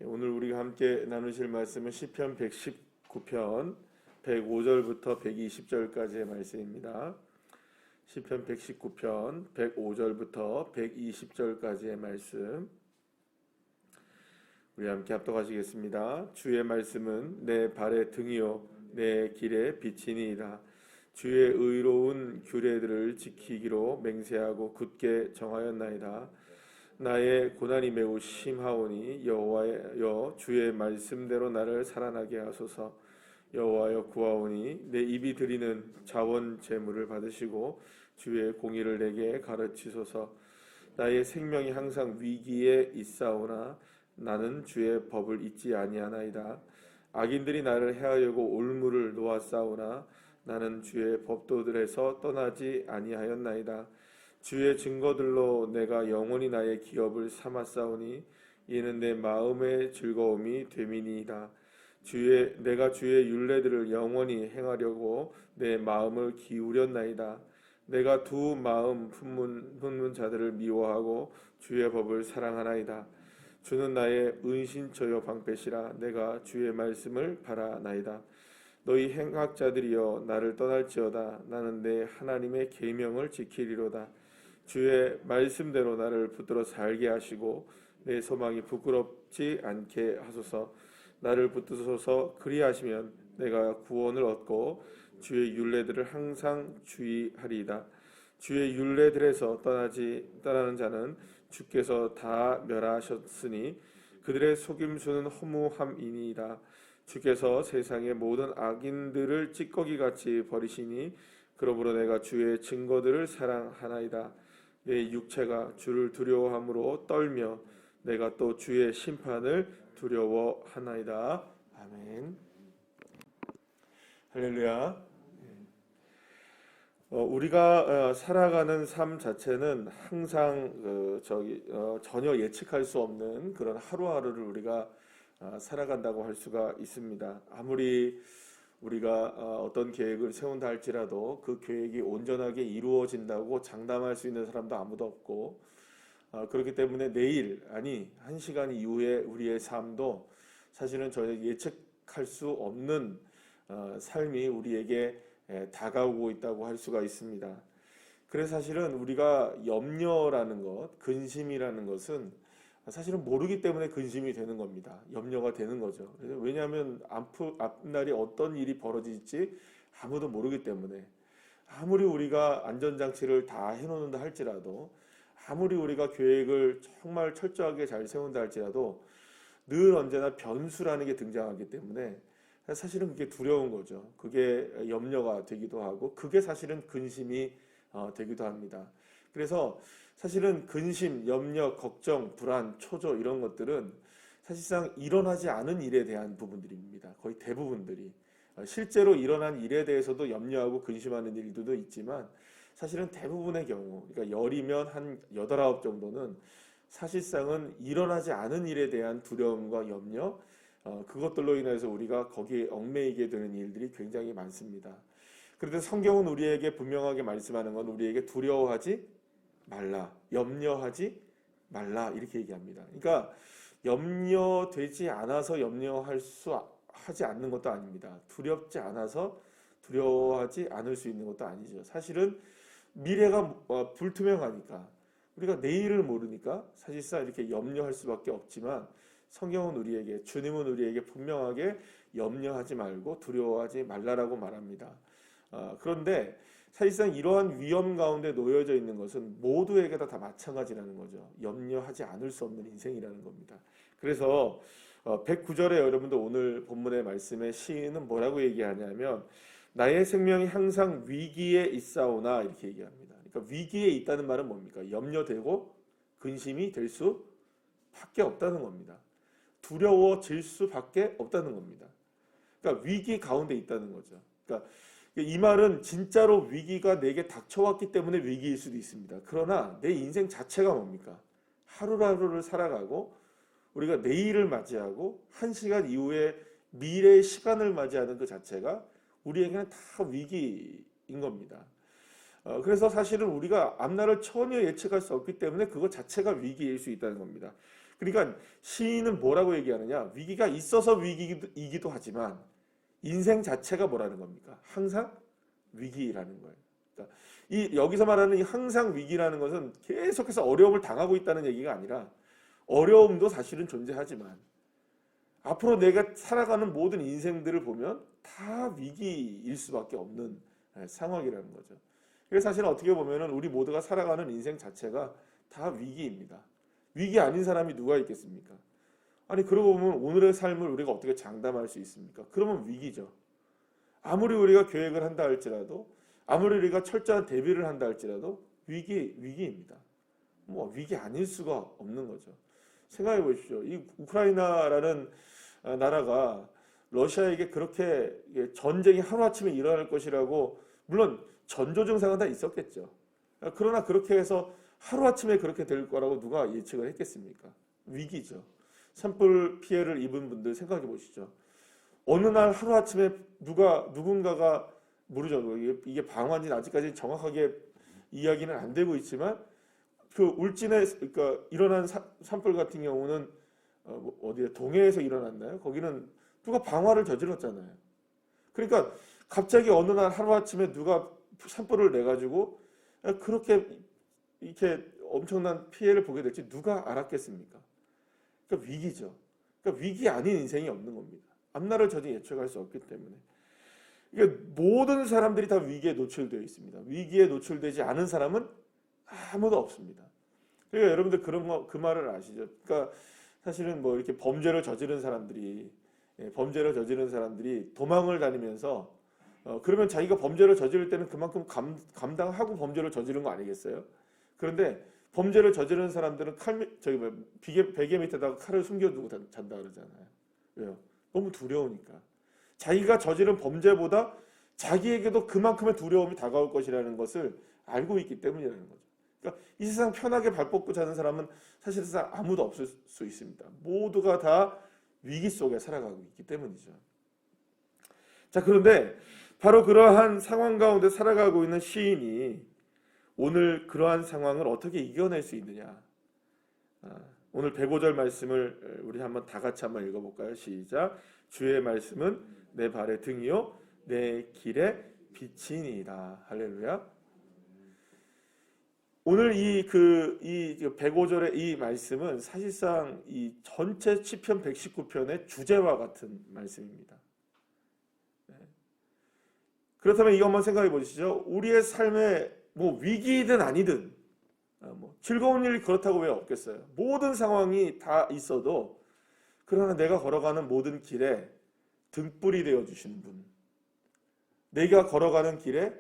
오늘 우리가 함께 나누실 말씀은 시편 119편 105절부터 120절까지의 말씀입니다. 시편 119편 105절부터 120절까지의 말씀 우리 함께 합독하시겠습니다. 주의 말씀은 내 발의 등이요 내 길의 빛이니이다. 주의 의로운 규례들을 지키기로 맹세하고 굳게 정하였나이다. 나의 고난이 매우 심하오니 여호와여 주의 말씀대로 나를 살아나게 하소서. 여호와여 구하오니 내 입이 드리는 자원 제물을 받으시고 주의 공의를 내게 가르치소서. 나의 생명이 항상 위기에 있사오나 나는 주의 법을 잊지 아니하나이다. 악인들이 나를 해하려고 올무를 놓았사오나 나는 주의 법도들에서 떠나지 아니하였나이다. 주의 증거들로 내가 영원히 나의 기업을 삼았사오니 이는 내 마음의 즐거움이 됨이니이다. 내가 주의 율례들을 영원히 행하려고 내 마음을 기울였나이다. 내가 두 마음 품는 자들을 미워하고 주의 법을 사랑하나이다. 주는 나의 은신처요 방패시라. 내가 주의 말씀을 바라나이다. 너희 행악자들이여 나를 떠날지어다. 나는 내 하나님의 계명을 지키리로다. 주의 말씀대로 나를 붙들어 살게 하시고 내 소망이 부끄럽지 않게 하소서. 나를 붙드소서. 그리하시면 내가 구원을 얻고 주의 율례들을 항상 주의하리이다. 주의 율례들에서 떠나는 자는 주께서 다 멸하셨으니 그들의 속임수는 허무함이니이다. 주께서 세상의 모든 악인들을 찌꺼기같이 버리시니 그러므로 내가 주의 증거들을 사랑하나이다. 내 육체가 주를 두려워함으로 떨며 내가 또 주의 심판을 두려워하나이다. 아멘. 할렐루야. 우리가 살아가는 삶 자체는 항상 전혀 예측할 수 없는 그런 하루하루를 우리가 살아간다고 할 수가 있습니다. 아무리 우리가 어떤 계획을 세운다 할지라도 그 계획이 온전하게 이루어진다고 장담할 수 있는 사람도 아무도 없고, 그렇기 때문에 내일 아니 1시간 이후에 우리의 삶도 사실은 전혀 예측할 수 없는 삶이 우리에게 다가오고 있다고 할 수가 있습니다. 그래서 사실은 우리가 염려라는 것, 근심이라는 것은 사실은 모르기 때문에 근심이 되는 겁니다. 염려가 되는 거죠. 왜냐하면 앞날이 어떤 일이 벌어질지 아무도 모르기 때문에, 아무리 우리가 안전장치를 다 해놓는다 할지라도, 아무리 우리가 계획을 정말 철저하게 잘 세운다 할지라도 늘 언제나 변수라는 게 등장하기 때문에 사실은 그게 두려운 거죠. 그게 염려가 되기도 하고, 그게 사실은 근심이 되기도 합니다. 그래서 사실은 근심, 염려, 걱정, 불안, 초조 이런 것들은 사실상 일어나지 않은 일에 대한 부분들입니다. 거의 대부분들이. 실제로 일어난 일에 대해서도 염려하고 근심하는 일들도 있지만 사실은 대부분의 경우, 그러니까 열이면 한 8, 9 정도는 사실상은 일어나지 않은 일에 대한 두려움과 염려, 그것들로 인해서 우리가 거기에 얽매이게 되는 일들이 굉장히 많습니다. 그런데 성경은 우리에게 분명하게 말씀하는 건 우리에게 두려워하지 말라, 염려하지 말라 이렇게 얘기합니다. 그러니까 염려되지 않아서 하지 않는 것도 아닙니다. 두렵지 않아서 두려워하지 않을 수 있는 것도 아니죠. 사실은 미래가 불투명하니까, 우리가 내일을 모르니까 사실상 이렇게 염려할 수밖에 없지만, 성경은 주님은 우리에게 분명하게 염려하지 말고 두려워하지 말라라고 말합니다. 그런데 사실상 이러한 위험 가운데 놓여져 있는 것은 모두에게 다 마찬가지라는 거죠. 염려하지 않을 수 없는 인생이라는 겁니다. 그래서 109절에 여러분들 오늘 본문의 말씀에 시인은 뭐라고 얘기하냐면, 나의 생명이 항상 위기에 있사오나 이렇게 얘기합니다. 그러니까 위기에 있다는 말은 뭡니까? 염려되고 근심이 될 수밖에 없다는 겁니다. 두려워질 수밖에 없다는 겁니다. 그러니까 위기 가운데 있다는 거죠. 그러니까 이 말은 진짜로 위기가 내게 닥쳐왔기 때문에 위기일 수도 있습니다. 그러나 내 인생 자체가 뭡니까? 하루하루를 살아가고 우리가 내일을 맞이하고 1시간 이후에 미래의 시간을 맞이하는 그 자체가 우리에게는 다 위기인 겁니다. 그래서 사실은 우리가 앞날을 전혀 예측할 수 없기 때문에 그것 자체가 위기일 수 있다는 겁니다. 그러니까 시인은 뭐라고 얘기하느냐? 위기가 있어서 위기이기도 하지만 인생 자체가 뭐라는 겁니까? 항상 위기라는 거예요. 그러니까 여기서 말하는 이 항상 위기라는 것은 계속해서 어려움을 당하고 있다는 얘기가 아니라 어려움도 사실은 존재하지만 앞으로 내가 살아가는 모든 인생들을 보면 다 위기일 수밖에 없는 상황이라는 거죠. 그래서 사실 어떻게 보면은 우리 모두가 살아가는 인생 자체가 다 위기입니다. 위기 아닌 사람이 누가 있겠습니까? 아니 그러고 보면 오늘의 삶을 우리가 어떻게 장담할 수 있습니까? 그러면 위기죠. 아무리 우리가 계획을 한다 할지라도, 아무리 우리가 철저한 대비를 한다 할지라도 위기입니다. 뭐 위기 아닐 수가 없는 거죠. 생각해 보십시오. 이 우크라이나라는 나라가 러시아에게 그렇게 전쟁이 하루아침에 일어날 것이라고, 물론 전조 증상은 다 있었겠죠. 그러나 그렇게 해서 하루아침에 그렇게 될 거라고 누가 예측을 했겠습니까? 위기죠. 산불 피해를 입은 분들 생각해 보시죠. 어느 날 하루아침에 누군가가, 모르죠. 이게 방화인지 아직까지 정확하게 이야기는 안 되고 있지만 그 울진에 그러니까 일어난 산불 같은 경우는 어디에 동해에서 일어났나요? 거기는 누가 방화를 저질렀잖아요. 그러니까 갑자기 어느 날 하루아침에 누가 산불을 내 가지고 그렇게 이렇게 엄청난 피해를 보게 될지 누가 알았겠습니까? 그러니까 위기죠. 그러니까 위기 아닌 인생이 없는 겁니다. 앞날을 전혀 예측할 수 없기 때문에. 그러니까 모든 사람들이 다 위기에 노출되어 있습니다. 위기에 노출되지 않은 사람은 아무도 없습니다. 그러니까 여러분들 그 말을 아시죠? 그러니까 사실은 뭐 이렇게 범죄를 저지른 사람들이 도망을 다니면서 그러면 자기가 범죄를 저지를 때는 그만큼 감당하고 범죄를 저지른 거 아니겠어요? 그런데 범죄를 저지른 사람들은 베개 밑에다가 칼을 숨겨두고 잔다 그러잖아요. 왜요? 너무 두려우니까. 자기가 저지른 범죄보다 자기에게도 그만큼의 두려움이 다가올 것이라는 것을 알고 있기 때문이라는 거죠. 그러니까 이 세상 편하게 발 뻗고 사는 사람은 사실상 아무도 없을 수 있습니다. 모두가 다 위기 속에 살아가고 있기 때문이죠. 자, 그런데 바로 그러한 상황 가운데 살아가고 있는 시인이 오늘 그러한 상황을 어떻게 이겨낼 수 있느냐. 오늘 105절 말씀을 우리 한번 다 같이 한번 읽어볼까요? 시작. 주의 말씀은 내 발의 등이요 내 길의 빛이니이다. 할렐루야. 오늘 이 105절의 이 말씀은 사실상 이 전체 시편 119편의 주제와 같은 말씀입니다. 그렇다면 이거 한번 생각해 보시죠. 우리의 삶에 뭐 위기든 아니든 뭐 즐거운 일이 그렇다고 왜 없겠어요? 모든 상황이 다 있어도 그러나 내가 걸어가는 모든 길에 등불이 되어 주시는 분, 내가 걸어가는 길에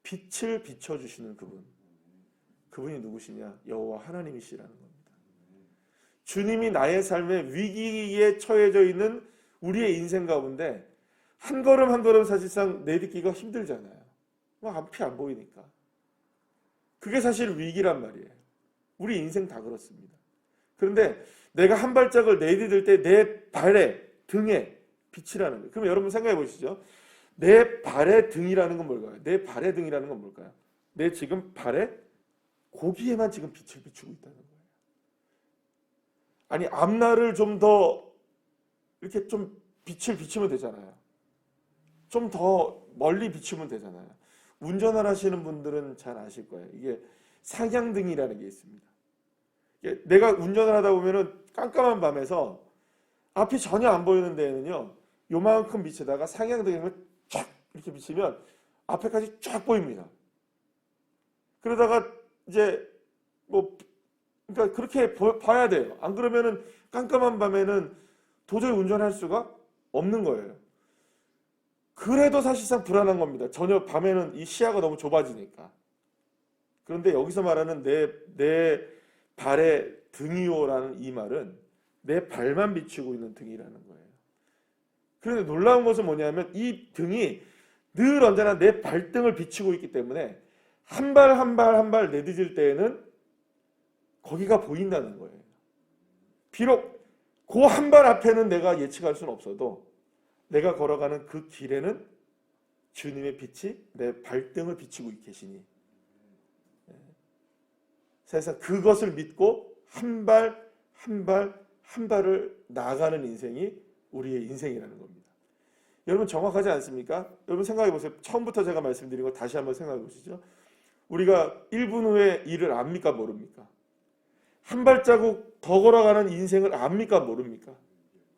빛을 비춰 주시는 그분이 누구시냐? 여호와 하나님이시라는 겁니다. 주님이 나의 삶에 위기에 처해져 있는 우리의 인생 가운데 한 걸음 한 걸음 사실상 내딛기가 힘들잖아요. 막 앞이 안 보이니까. 그게 사실 위기란 말이에요. 우리 인생 다 그렇습니다. 그런데 내가 한 발짝을 내디딜 때 내 발에 등에 빛이라는 거예요. 그럼 여러분 생각해 보시죠. 내 발의 등이라는 건 뭘까요? 내 발의 등이라는 건 뭘까요? 내 지금 발에 거기에만 지금 빛을 비추고 있다는 거예요. 아니 앞날을 좀 더 이렇게 좀 빛을 비추면 되잖아요. 좀 더 멀리 비추면 되잖아요. 운전을 하시는 분들은 잘 아실 거예요. 이게 상향등이라는 게 있습니다. 내가 운전을 하다 보면은 깜깜한 밤에서 앞이 전혀 안 보이는 데에는요, 요만큼 빛에다가 상향등을 쫙 이렇게 비치면 앞에까지 쫙 보입니다. 그러다가 이제 그러니까 그렇게 봐야 돼요. 안 그러면은 깜깜한 밤에는 도저히 운전할 수가 없는 거예요. 그래도 사실상 불안한 겁니다. 전혀 밤에는 이 시야가 너무 좁아지니까. 그런데 여기서 말하는 내 발의 등이요라는 이 말은 내 발만 비추고 있는 등이라는 거예요. 그런데 놀라운 것은 뭐냐면 이 등이 늘 언제나 내 발등을 비추고 있기 때문에 한 발 한 발 한 발 내딛을 때에는 거기가 보인다는 거예요. 비록 그 한 발 앞에는 내가 예측할 수는 없어도 내가 걸어가는 그 길에는 주님의 빛이 내 발등을 비추고 계시니 사실상 그것을 믿고 한 발 한 발 한 발을 나아가는 인생이 우리의 인생이라는 겁니다. 여러분 정확하지 않습니까? 여러분 생각해 보세요. 처음부터 제가 말씀드린 거 다시 한번 생각해 보시죠. 우리가 1분 후에 일을 압니까 모릅니까? 한 발자국 더 걸어가는 인생을 압니까 모릅니까?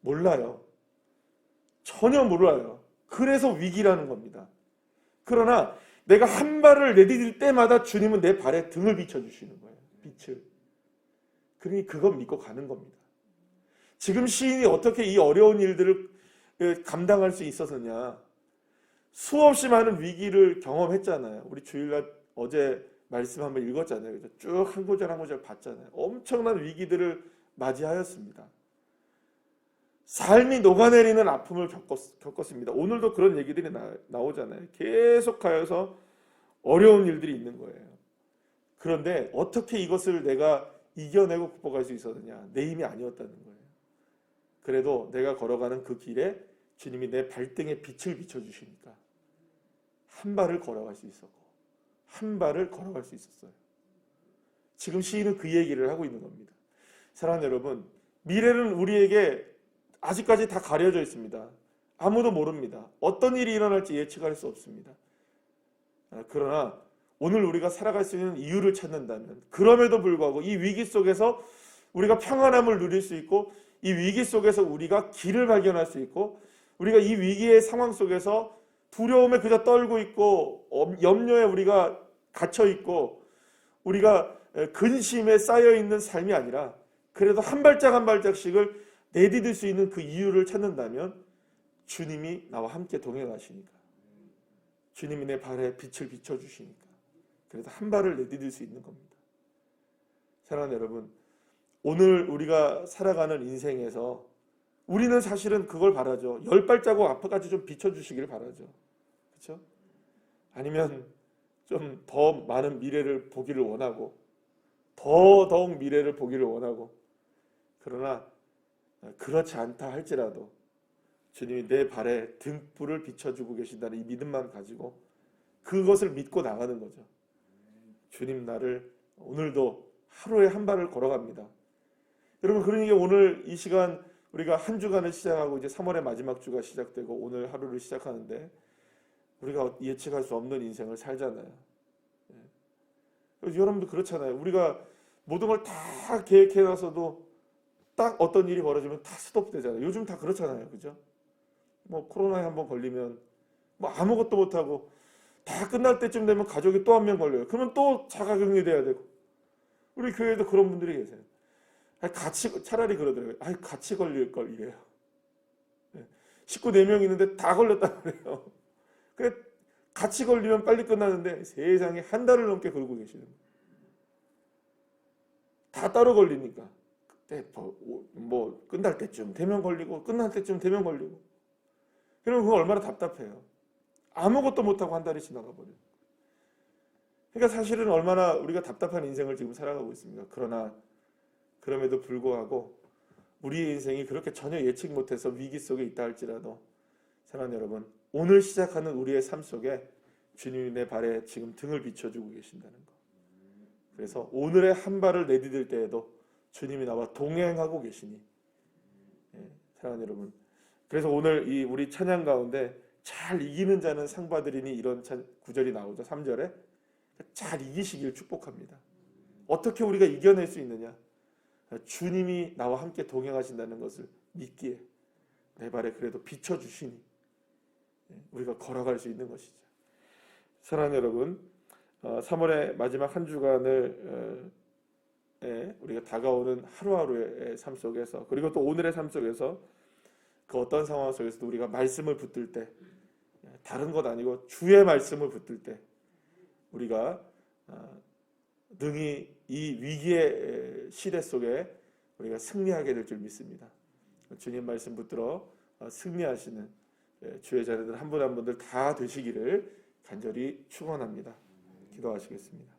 몰라요. 전혀 몰라요. 그래서 위기라는 겁니다. 그러나 내가 한 발을 내디딜 때마다 주님은 내 발에 등을 비춰주시는 거예요. 빛을. 그러니 그것 믿고 가는 겁니다. 지금 시인이 어떻게 이 어려운 일들을 감당할 수 있었느냐. 수없이 많은 위기를 경험했잖아요. 우리 주일날 어제 말씀 한번 읽었잖아요. 쭉 한 구절 한 구절 봤잖아요. 엄청난 위기들을 맞이하였습니다. 삶이 녹아내리는 아픔을 겪었습니다. 오늘도 그런 얘기들이 나오잖아요. 계속하여서 어려운 일들이 있는 거예요. 그런데 어떻게 이것을 내가 이겨내고 극복할 수 있었느냐? 내 힘이 아니었다는 거예요. 그래도 내가 걸어가는 그 길에 주님이 내 발등에 빛을 비춰주시니까 한 발을 걸어갈 수 있었고 한 발을 걸어갈 수 있었어요. 지금 시인은 그 얘기를 하고 있는 겁니다. 사랑하는 여러분, 미래는 우리에게 아직까지 다 가려져 있습니다. 아무도 모릅니다. 어떤 일이 일어날지 예측할 수 없습니다. 그러나 오늘 우리가 살아갈 수 있는 이유를 찾는다면, 그럼에도 불구하고 이 위기 속에서 우리가 평안함을 누릴 수 있고, 이 위기 속에서 우리가 길을 발견할 수 있고, 우리가 이 위기의 상황 속에서 두려움에 그저 떨고 있고 염려에 우리가 갇혀 있고 우리가 근심에 쌓여 있는 삶이 아니라 그래도 한 발짝 한 발짝씩을 내디딜 수 있는 그 이유를 찾는다면 주님이 나와 함께 동행하시니까, 주님이 내 발에 빛을 비춰주시니까 그래도 한 발을 내디딜 수 있는 겁니다. 사랑하는 여러분, 오늘 우리가 살아가는 인생에서 우리는 사실은 그걸 바라죠. 10발자국 앞까지 좀 비춰주시길 바라죠. 그렇죠? 아니면 좀 더 많은 미래를 보기를 원하고 더더욱 미래를 보기를 원하고, 그러나 그렇지 않다 할지라도 주님이 내 발에 등불을 비춰주고 계신다는 이 믿음만 가지고 그것을 믿고 나가는 거죠. 주님, 나를 오늘도 하루에 한 발을 걸어갑니다. 여러분, 그러니까 오늘 이 시간 우리가 한 주간을 시작하고 이제 3월의 마지막 주가 시작되고 오늘 하루를 시작하는데 우리가 예측할 수 없는 인생을 살잖아요. 여러분도 그렇잖아요. 우리가 모든 걸 다 계획해놔서도 딱 어떤 일이 벌어지면 다 스톱되잖아요. 요즘 다 그렇잖아요. 그죠? 뭐 코로나에 한번 걸리면 뭐 아무것도 못하고 다 끝날 때쯤 되면 가족이 또 한 명 걸려요. 그러면 또 자가격리돼야 되고. 우리 교회에도 그런 분들이 계세요. 같이, 차라리 그러더라고요. 같이 걸릴 걸 이래요. 식구 4명 있는데 다 걸렸단 말이에요. 그래, 같이 걸리면 빨리 끝나는데 세상에 한 달을 넘게 걸고 계시는 거예요. 다 따로 걸리니까. 그때 뭐 끝날 때쯤 되면 걸리고 끝날 때쯤 되면 걸리고. 그러면 그거 얼마나 답답해요. 아무것도 못하고 한 달이 지나가 버려요. 그러니까 사실은 얼마나 우리가 답답한 인생을 지금 살아가고 있습니다. 그러나 그럼에도 불구하고 우리의 인생이 그렇게 전혀 예측 못해서 위기 속에 있다 할지라도, 사랑하는 여러분, 오늘 시작하는 우리의 삶 속에 주님이 내 발에 지금 등을 비춰주고 계신다는 것. 그래서 오늘의 한 발을 내디딜 때에도 주님이 나와 동행하고 계시니, 사랑하는 여러분, 그래서 오늘 이 우리 찬양 가운데 잘 이기는 자는 상 받으리니 이런 구절이 나오죠. 3절에 잘 이기시길 축복합니다. 어떻게 우리가 이겨낼 수 있느냐? 주님이 나와 함께 동행하신다는 것을 믿기에 내 발에 그래도 비춰주시니 우리가 걸어갈 수 있는 것이죠. 사랑하는 여러분, 3월의 마지막 한 주간을 우리가 다가오는 하루하루의 삶 속에서, 그리고 또 오늘의 삶 속에서 그 어떤 상황 속에서도 우리가 말씀을 붙들 때, 다른 것 아니고 주의 말씀을 붙들 때 우리가 능히 이 위기의 시대 속에 우리가 승리하게 될 줄 믿습니다. 주님 말씀 붙들어 승리하시는 주의 자녀들 한 분 한 분들 다 되시기를 간절히 축원합니다. 기도하시겠습니다.